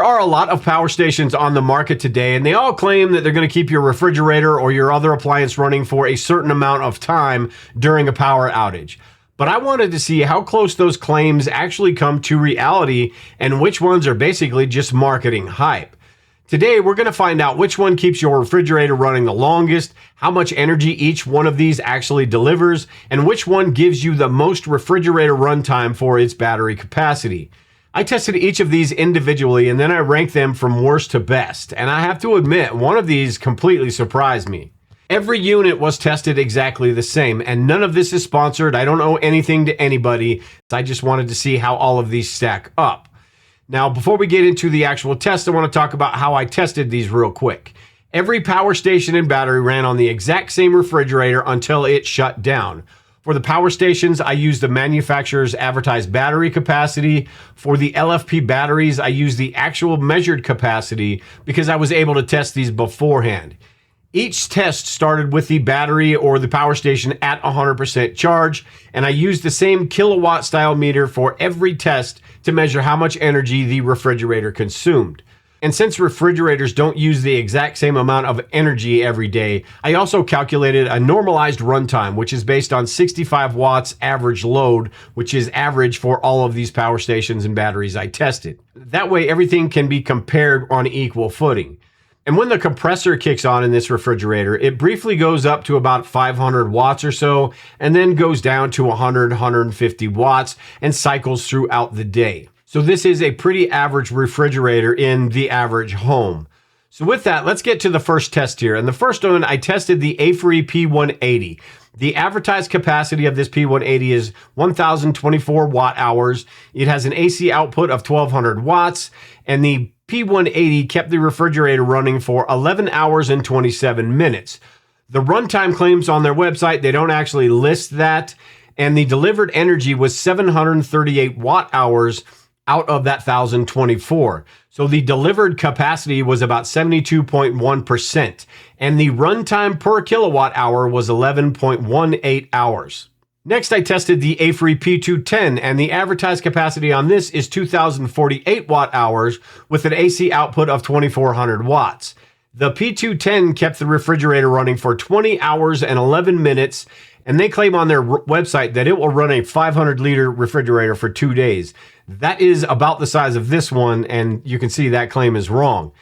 are a lot of power stations on the market today, and they all claim that they're going to keep your refrigerator or your other appliance running for a certain amount of time during a power outage. But I wanted to see how close those claims actually come to reality and which ones are basically just marketing hype. Today, we're going to find out which one keeps your refrigerator running the longest, how much energy each one of these actually delivers, and which one gives you the most refrigerator runtime for its battery capacity. I tested each of these individually and then I ranked them from worst to best. And I have to admit, one of these completely surprised me. Every unit was tested exactly the same, and none of this is sponsored. I don't owe anything to anybody. I just wanted to see how all of these stack up. Now, before we get into the actual test, I want to talk about how I tested these real quick. Every power station and battery ran on the exact same refrigerator until it shut down. For the power stations, I used the manufacturer's advertised battery capacity. For the LFP batteries, I used the actual measured capacity because I was able to test these beforehand. Each test started with the battery or the power station at 100% charge, and I used the same kilowatt style meter for every test to measure how much energy the refrigerator consumed. And since refrigerators don't use the exact same amount of energy every day, I also calculated a normalized runtime, which is based on 65 watts average load, which is average for all of these power stations and batteries I tested. That way, everything can be compared on equal footing. And when the compressor kicks on in this refrigerator, it briefly goes up to about 500 watts or so, and then goes down to 100, 150 watts and cycles throughout the day. So this is a pretty average refrigerator in the average home. So with that, let's get to the first test here. And the first one, I tested the A-Free P180. The advertised capacity of this P180 is 1,024 watt hours. It has an AC output of 1,200 watts, and the P180 kept the refrigerator running for 11 hours and 27 minutes. The runtime claims on their website, they don't actually list that, and the delivered energy was 738 watt hours out of that 1,024. So the delivered capacity was about 72.1%, and the runtime per kilowatt hour was 11.18 hours. Next, I tested the A-Free P210, and the advertised capacity on this is 2,048 watt hours with an AC output of 2,400 watts. The P210 kept the refrigerator running for 20 hours and 11 minutes, and they claim on their website that it will run a 500-liter refrigerator for 2 days. That is about the size of this one, and you can see that claim is wrong.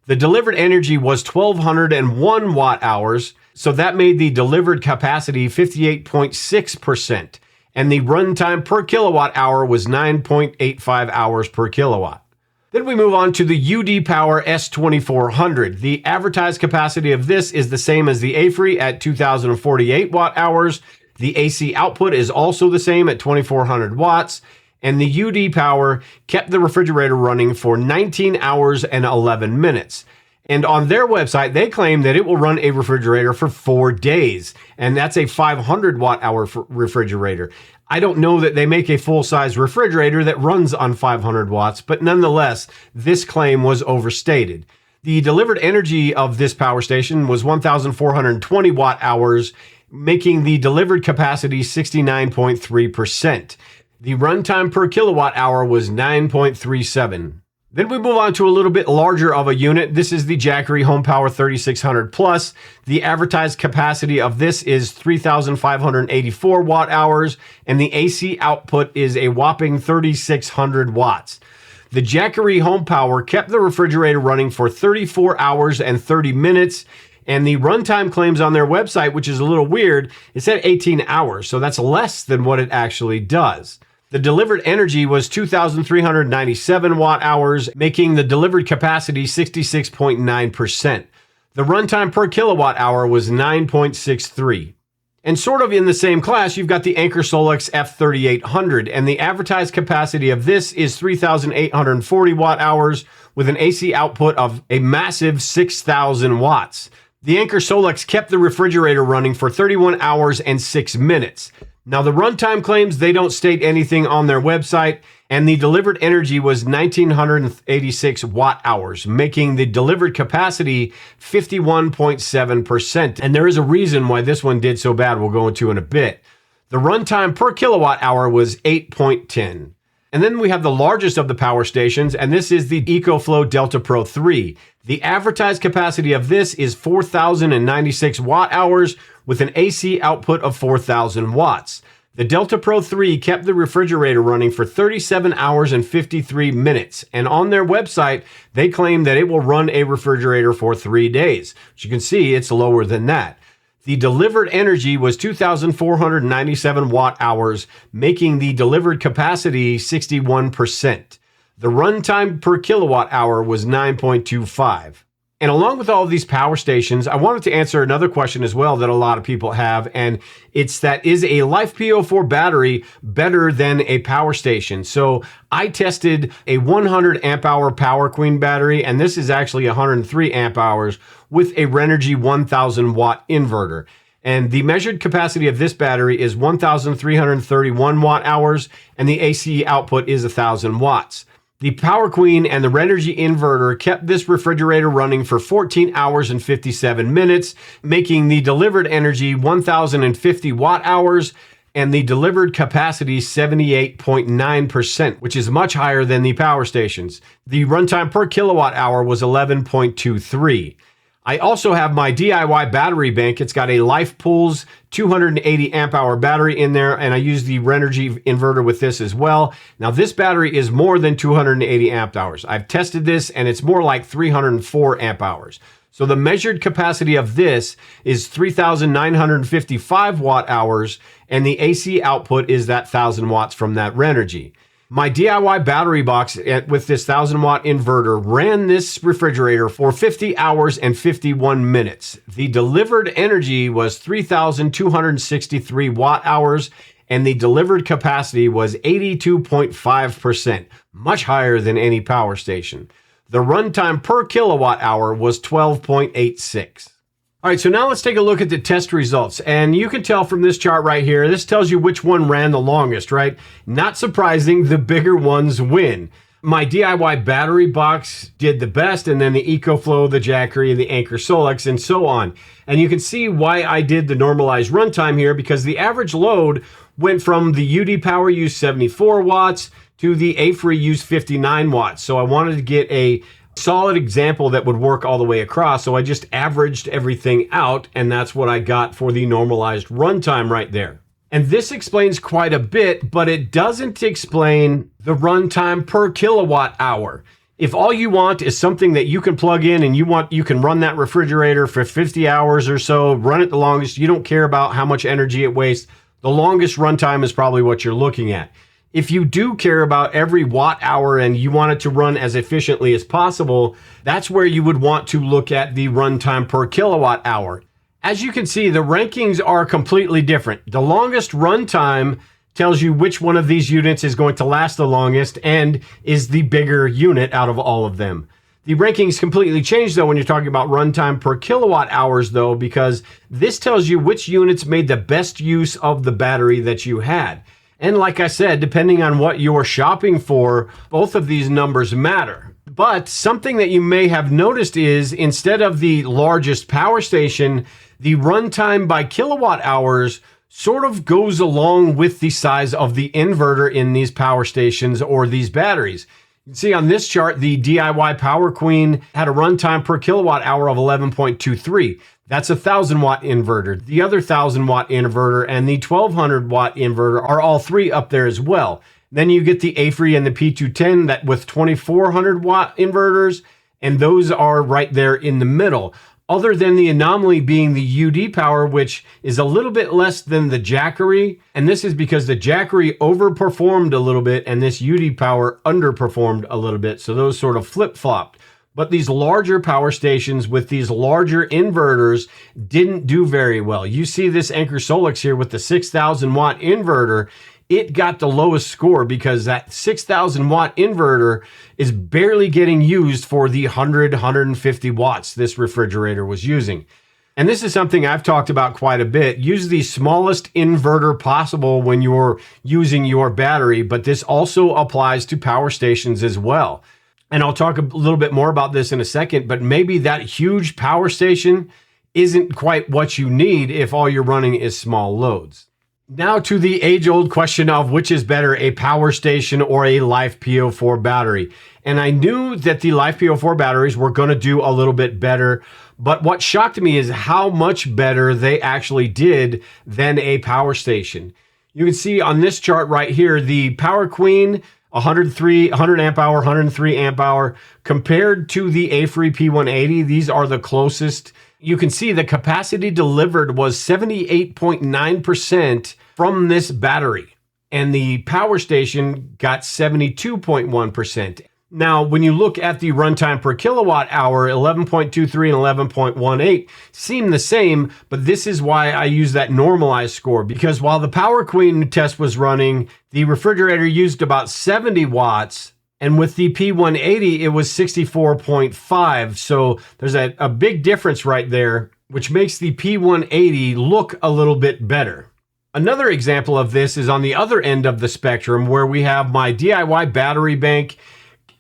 The delivered energy was 1,201 watt hours, so that made the delivered capacity 58.6%, and the runtime per kilowatt hour was 9.85 hours per kilowatt. Then we move on to the UD Power S2400. The advertised capacity of this is the same as the A-Free at 2,048 watt hours. The AC output is also the same at 2,400 watts. And the UD Power kept the refrigerator running for 19 hours and 11 minutes. And on their website, they claim that it will run a refrigerator for 4 days. And that's a 500 watt hour refrigerator. I don't know that they make a full-size refrigerator that runs on 500 watts, but nonetheless, this claim was overstated. The delivered energy of this power station was 1,420 watt hours, making the delivered capacity 69.3%. The runtime per kilowatt hour was 9.37. Then we move on to a little bit larger of a unit. This is the Jackery Home Power 3600 Plus. The advertised capacity of this is 3,584 watt hours, and the AC output is a whopping 3,600 watts. The Jackery Home Power kept the refrigerator running for 34 hours and 30 minutes, and the runtime claims on their website, which is a little weird, it said 18 hours, so that's less than what it actually does. The delivered energy was 2,397 watt hours, making the delivered capacity 66.9%. The runtime per kilowatt hour was 9.63. And sort of in the same class, you've got the Anker Solix F3800, and the advertised capacity of this is 3,840 watt hours with an AC output of a massive 6,000 watts. The Anker Solix kept the refrigerator running for 31 hours and 6 minutes. Now, the runtime claims they don't state anything on their website, and the delivered energy was 1,986 watt hours, making the delivered capacity 51.7%. And there is a reason why this one did so bad we'll go into in a bit. The runtime per kilowatt hour was 8.10. And then we have the largest of the power stations, and this is the EcoFlow Delta Pro 3. The advertised capacity of this is 4,096 watt hours with an AC output of 4,000 watts. The Delta Pro 3 kept the refrigerator running for 37 hours and 53 minutes, and on their website, they claim that it will run a refrigerator for 3 days. As you can see, it's lower than that. The delivered energy was 2,497 watt hours, making the delivered capacity 61%. The runtime per kilowatt hour was 9.25. And along with all of these power stations, I wanted to answer another question as well that a lot of people have, and it's that is a LiFePO4 battery better than a power station? So I tested a 100 amp hour Power Queen battery, and this is actually 103 amp hours with a Renogy 1000 watt inverter. And the measured capacity of this battery is 1,331 watt hours, and the AC output is 1,000 watts. The Power Queen and the Renogy inverter kept this refrigerator running for 14 hours and 57 minutes, making the delivered energy 1,050 watt hours and the delivered capacity 78.9%, which is much higher than the power stations. The runtime per kilowatt hour was 11.23. I also have my DIY battery bank. It's got a LiFePO₄'s 280 amp hour battery in there, and I use the Renogy inverter with this as well. Now, this battery is more than 280 amp hours. I've tested this, and it's more like 304 amp hours. So the measured capacity of this is 3,955 watt hours, and the AC output is that 1,000 watts from that Renogy. My DIY battery box with this 1,000 watt inverter ran this refrigerator for 50 hours and 51 minutes. The delivered energy was 3,263 watt hours, and the delivered capacity was 82.5%, much higher than any power station. The runtime per kilowatt hour was 12.86. All right, so now let's take a look at the test results. And you can tell from this chart right here, this tells you which one ran the longest, right? Not surprising, the bigger ones win. My DIY battery box did the best, and then the EcoFlow, the Jackery, the Anker Solix, and so on. And you can see why I did the normalized runtime here, because the average load went from the UD Power used 74 watts to the AFRY used 59 watts. So I wanted to get a solid example that would work all the way across, so I just averaged everything out, and that's what I got for the normalized runtime right there. And this explains quite a bit, but it doesn't explain the runtime per kilowatt hour. If all you want is something that you can plug in and you can run that refrigerator for 50 hours or so, run it the longest, you don't care about how much energy it wastes, the longest runtime is probably what you're looking at. If you do care about every watt hour and you want it to run as efficiently as possible, that's where you would want to look at the runtime per kilowatt hour. As you can see, the rankings are completely different. The longest runtime tells you which one of these units is going to last the longest and is the bigger unit out of all of them. The rankings completely change though when you're talking about runtime per kilowatt hours though, because this tells you which units made the best use of the battery that you had. And like I said, depending on what you're shopping for, both of these numbers matter. But something that you may have noticed is instead of the largest power station, the runtime by kilowatt hours sort of goes along with the size of the inverter in these power stations or these batteries. You can see on this chart, the DIY Power Queen had a runtime per kilowatt hour of 11.23. That's a 1,000 watt inverter. The other 1,000 watt inverter and the 1,200 watt inverter are all three up there as well. Then you get the AFRY and the P210 that with 2,400 watt inverters, and those are right there in the middle. Other than the anomaly being the UD power, which is a little bit less than the Jackery. And this is because the Jackery overperformed a little bit and this UD power underperformed a little bit. So those sort of flip-flopped. But these larger power stations with these larger inverters didn't do very well. You see this Anker Solix here with the 6,000 watt inverter. It got the lowest score because that 6,000 watt inverter is barely getting used for the 150 watts this refrigerator was using. And this is something I've talked about quite a bit. Use the smallest inverter possible when you're using your battery, but this also applies to power stations as well. And I'll talk a little bit more about this in a second, but maybe that huge power station isn't quite what you need if all you're running is small loads. Now to the age-old question of which is better, a power station or a LiFePO4 battery. And I knew that the LiFePO4 batteries were going to do a little bit better, but what shocked me is how much better they actually did than a power station. You can see on this chart right here, the Power Queen 100 amp hour, 103 amp hour compared to the A3 P180. These are the closest. You can see the capacity delivered was 78.9% from this battery, and the power station got 72.1%. Now, when you look at the runtime per kilowatt hour, 11.23 and 11.18 seem the same, but this is why I use that normalized score, because while the Power Queen test was running, the refrigerator used about 70 watts, and with the P180, it was 64.5. So there's a big difference right there, which makes the P180 look a little bit better. Another example of this is on the other end of the spectrum, where we have my DIY battery bank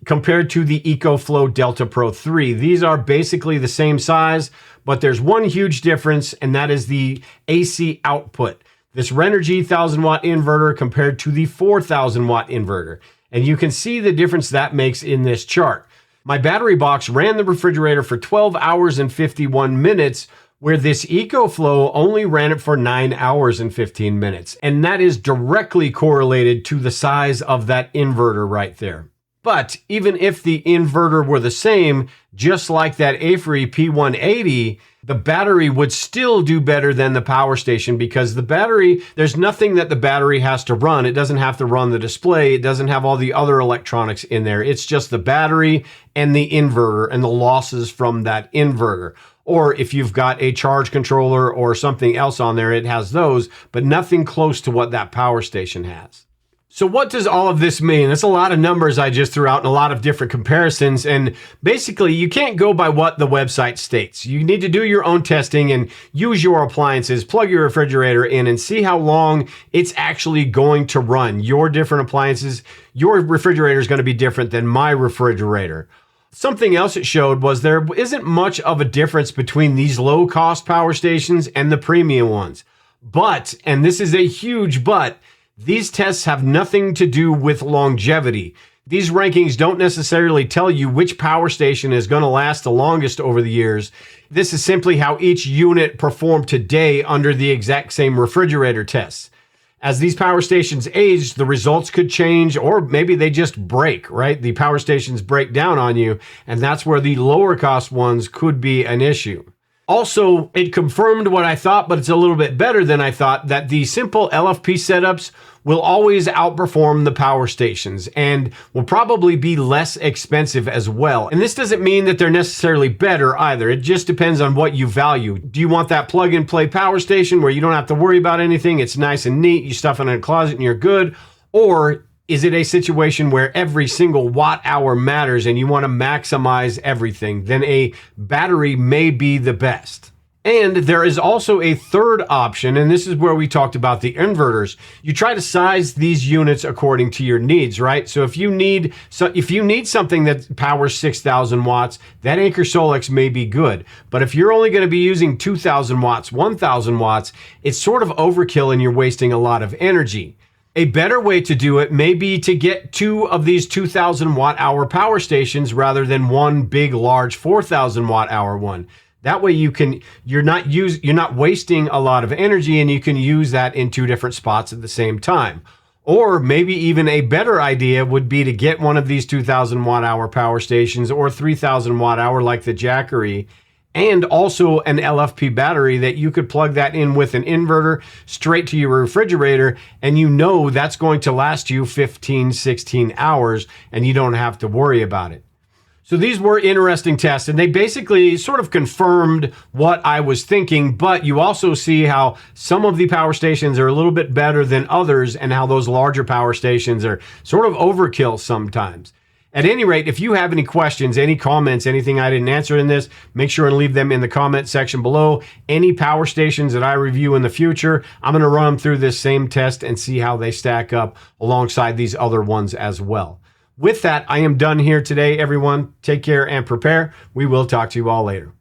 compared to the EcoFlow Delta Pro 3. These are basically the same size, but there's one huge difference, and that is the AC output. This Renogy 1000 watt inverter compared to the 4000 watt inverter. And you can see the difference that makes in this chart. My battery box ran the refrigerator for 12 hours and 51 minutes, where this EcoFlow only ran it for 9 hours and 15 minutes. And that is directly correlated to the size of that inverter right there. But even if the inverter were the same, just like that A3 P180, the battery would still do better than the power station, because the battery, there's nothing that the battery has to run. It doesn't have to run the display. It doesn't have all the other electronics in there. It's just the battery and the inverter and the losses from that inverter. Or if you've got a charge controller or something else on there, it has those, but nothing close to what that power station has. So what does all of this mean? That's a lot of numbers I just threw out and a lot of different comparisons. And basically, you can't go by what the website states. You need to do your own testing and use your appliances, plug your refrigerator in, and see how long it's actually going to run. Your different appliances, your refrigerator is going to be different than my refrigerator. Something else it showed was there isn't much of a difference between these low-cost power stations and the premium ones. But, and this is a huge but, these tests have nothing to do with longevity. These rankings don't necessarily tell you which power station is going to last the longest over the years. This is simply how each unit performed today under the exact same refrigerator tests. As these power stations age, the results could change, or maybe they just break, right? The power stations break down on you, and that's where the lower cost ones could be an issue. Also, it confirmed what I thought, but it's a little bit better than I thought, that the simple LFP setups will always outperform the power stations and will probably be less expensive as well. And this doesn't mean that they're necessarily better either. It just depends on what you value. Do you want that plug and play power station where you don't have to worry about anything? It's nice and neat. You stuff it in a closet and you're good. Or is it a situation where every single watt hour matters and you want to maximize everything? Then a battery may be the best. And there is also a third option, and this is where we talked about the inverters. You try to size these units according to your needs, right? So if you need something that powers 6,000 watts, that Anker Solex may be good. But if you're only going to be using 2,000 watts, 1,000 watts, it's sort of overkill and you're wasting a lot of energy. A better way to do it may be to get two of these 2,000 watt hour power stations rather than one big, large 4,000 watt hour one. That way you're not wasting a lot of energy, and you can use that in two different spots at the same time. Or maybe even a better idea would be to get one of these 2,000 watt hour power stations or 3,000 watt hour like the Jackery, and also an LFP battery that you could plug that in with an inverter straight to your refrigerator, and you know that's going to last you 15, 16 hours, and you don't have to worry about it. So these were interesting tests, and they basically sort of confirmed what I was thinking, but you also see how some of the power stations are a little bit better than others, and how those larger power stations are sort of overkill sometimes. At any rate, if you have any questions, any comments, anything I didn't answer in this, make sure and leave them in the comment section below. Any power stations that I review in the future, I'm going to run them through this same test and see how they stack up alongside these other ones as well. With that, I am done here today, everyone. Take care and prepare. We will talk to you all later.